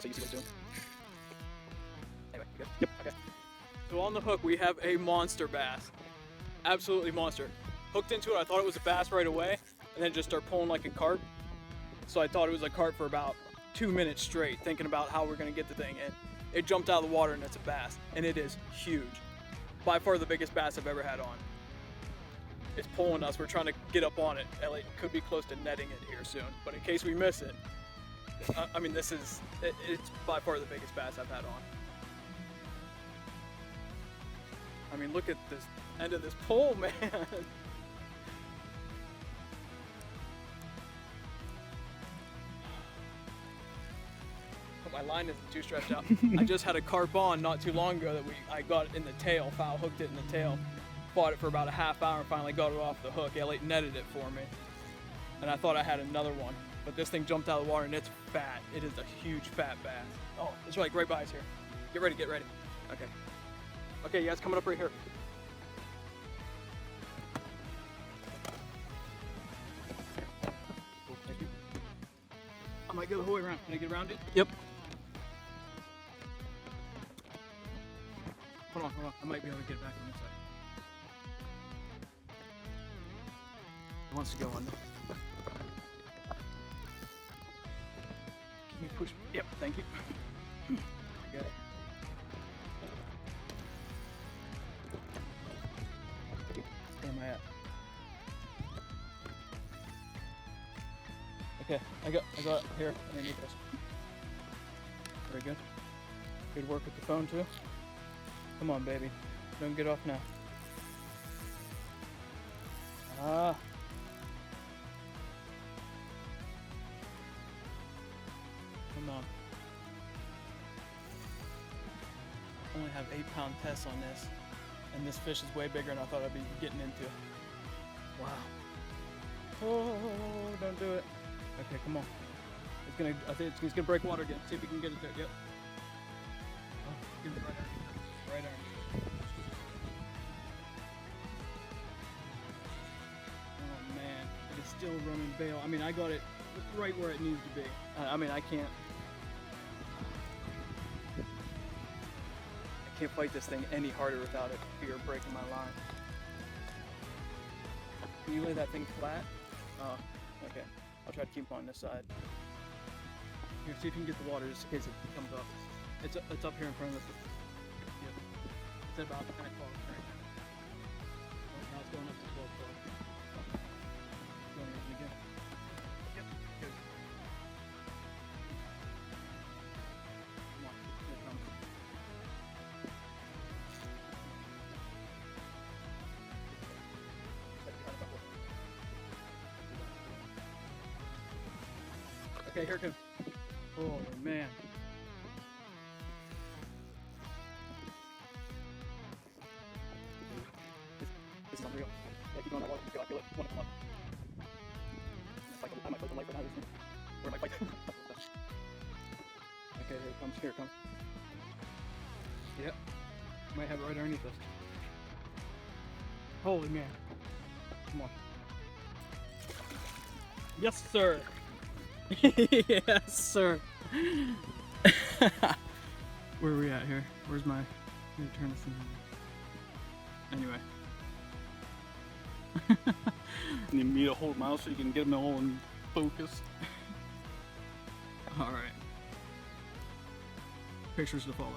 so you see what it's doing. Anyway, you good? Yep. Okay. So on the hook we have a monster bass. Absolutely monster. Hooked into it, I thought it was a bass right away, and then just start pulling like a carp. So I thought it was a carp for about 2 minutes straight, thinking about how we're gonna get the thing in. It jumped out of the water and it's a bass, and it is huge. By far the biggest bass I've ever had on. It's pulling us, we're trying to get up on it. Elliot could be close to netting it here soon, but in case we miss it, I mean, it's by far the biggest bass I've had on. I mean, look at this end of this pole, man. My line isn't too stretched out. I just had a carp on not too long ago that I got it in the tail, foul hooked it in the tail, fought it for about a half hour and finally got it off the hook. Elliot netted it for me. And I thought I had another one, but this thing jumped out of the water and it's fat. It is a huge fat bass. Oh, it's like right by us here. Get ready, get ready. Okay. Okay, yeah, it's coming up right here. Oh, thank you. I might go the whole way around. Can I get around it? Yep. Hold on. I might be able to get it back on this side. It wants to go on. Can you push? Yep, thank you. I got it. Where am I at? Okay, I got it here underneath this. Very good. Good work with the phone too. Come on, baby. Don't get off now. Ah. Come on. I only have 8-pound tests on this, and this fish is way bigger than I thought I'd be getting into. Wow. Oh, don't do it. Okay, come on. I think it's gonna break water again. See if we can get it there. Yep. Oh, give it right underneath. Right underneath. Oh man, it is still running bail. I mean, I got it right where it needs to be. I mean, I can't fight this thing any harder without it fear of breaking my line. Can you lay that thing flat? Oh, okay. I'll try to keep on this side. Here, see if you can get the water just in case it comes up. It's up here in front of us. Yep. It's at about 10 o'clock right now. Oh, now it's going up to 12 o'clock. Going in again. Yep, good. Come on, here it comes. Okay, here it comes. Oh man. This is unreal. Yeah, keep going that water. I feel it. Want to come up. I might put the light right now. Where am I fighting? Okay, here it comes. Here it comes. Yep. Might have it right underneath us. Holy man. Come on. Yes, sir. Yes, sir. Where are we at here? Where's my... I'm gonna turn this in. Anyway. You need me to hold my mouse so you can get them all in focus. Alright. Pictures to follow.